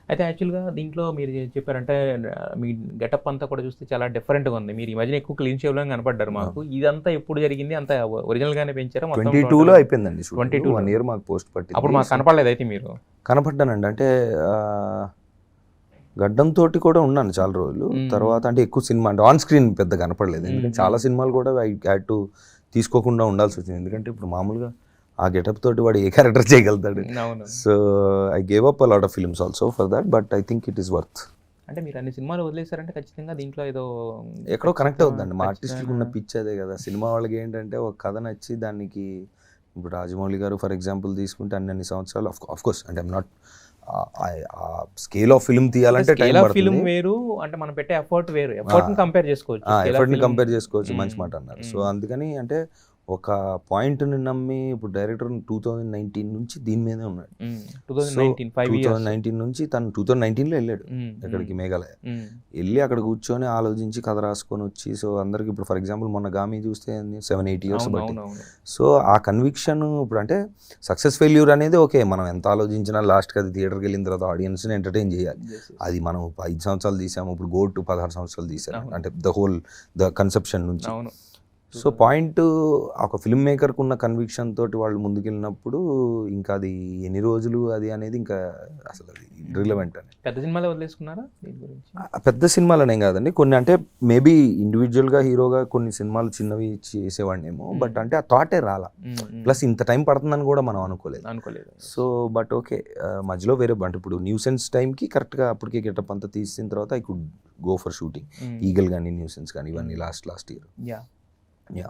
అయితే యాక్చువల్‌గా దీంట్లో మీరు చెప్పారంటే మీ గెటప్ అంతా కూడా చూస్తే చాలా డిఫరెంట్‌గా ఉంది. మీరు ఈ మధ్యన ఎక్కువ క్లీన్ షేవ్‌లోనే కనపడ్డారు మాకు. ఇదంతా ఎప్పుడు జరిగింది? అంతా ఒరిజినల్‌గానే పెంచారా మొత్తం? 22లో అయిపోయిందండి షూటింగ్. 22లో 1 ఇయర్ మాకు పోస్ట్ పట్టింది. అప్పుడు మాకు కనపడలేదు అయితే మీరు? కనపడ్డానండి. అంటే గడ్డంతోటి కూడా ఉన్నాను చాలా రోజులు. తర్వాత అంటే ఎక్కువ సినిమా అంటే ఆన్ స్క్రీన్ పెద్ద కనపడలేదు. ఎందుకంటే చాలా సినిమాలు కూడా ఐ హ్యాడ్ టు తీసుకోకుండా ఉండాల్సి వచ్చింది. ఎందుకంటే ఇప్పుడు మామూలుగా ఆ గెటప్ తోటి వాడు ఏ క్యారెక్టర్ చేయగలుగుతాడు. So I gave up a lot of films also for that, but I think it is worth. అంటే మీరు అన్ని సినిమాలు వదిలేశారంటే ఖచ్చితంగా దీంట్లో ఏదో ఎక్కడో కనెక్ట్ అవుతుందండి. మా ఆర్టిస్టులకు ఉన్న పిచ్ అదే కదా. సినిమా వాళ్ళకి ఏంటంటే ఒక కథ నచ్చి దానికి ఇప్పుడు రాజమౌళి గారు ఫర్ ఎగ్జాంపుల్ తీసుకుంటే అన్ని సంవత్సరాలు ఆఫ్ కోర్స్ అంటే I'm not scale of film తీయాలంటే టైం పడుతుంది. ఫిల్మ్ వేరు, అంటే మనం పెట్టే ఎఫర్ట్ వేరు. ఎఫర్ట్ని కంపేర్ చేసుకోవచ్చు. ఎఫర్ట్ని కంపేర్ చేసుకోవచ్చు. మంచి మాట అన్నారు. సో అందుకని అంటే ఒక పాయింట్ని నమ్మి ఇప్పుడు డైరెక్టర్ 2019 నుంచి దీని మీదే ఉన్నాడు. 2019 నుంచి తను 2019లో వెళ్ళాడు ఎక్కడికి, మేఘాలయ వెళ్ళి అక్కడ కూర్చొని ఆలోచించి కథ రాసుకొని వచ్చి, సో అందరికి ఇప్పుడు ఫర్ ఎగ్జాంపుల్ మొన్న గామి చూస్తే 7-8 ఇయర్స్ బట్టి. సో ఆ కన్విక్షన్ ఇప్పుడు అంటే సక్సెస్ ఫెయిల్యూర్ అనేది ఓకే, మనం ఎంత ఆలోచించినా లాస్ట్కి అది థియేటర్కి వెళ్ళిన తర్వాత ఆడియన్స్ని ఎంటర్టైన్ చేయాలి. అది మనం 5 సంవత్సరాలు తీసాము, ఇప్పుడు గో టు 16 సంవత్సరాలు తీసాము అంటే ద కన్సెప్షన్ నుంచి. సో పాయింట్ ఒక ఫిల్మ్ మేకర్కి ఉన్న కన్విక్షన్ తోటి వాళ్ళు ముందుకెళ్ళినప్పుడు ఇంకా అది ఎన్ని రోజులు అది అనేది ఇంకా అసలు అది రిలవెంట్ అని. పెద్ద సినిమాలే వదిలేసుకున్నారా దీని గురించి? పెద్ద సినిమాలనేం కాదండి, కొన్ని అంటే మేబీ ఇండివిజువల్గా హీరోగా కొన్ని సినిమాలు చిన్నవి చేసేవాడినేమో, బట్ అంటే ఆ థాటే రాలా. ప్లస్ ఇంత టైం పడుతుందని కూడా మనం అనుకోలేదు. సో బట్ ఓకే, మధ్యలో వేరే అంటే ఇప్పుడు న్యూ సెన్స్ టైంకి కరెక్ట్గా అప్పటికే గెటప్ అంతా తీసిన తర్వాత I could go for shooting eagle కానీ న్యూ సెన్స్ కానీ ఇవన్నీ లాస్ట్ ఇయర్. Yeah.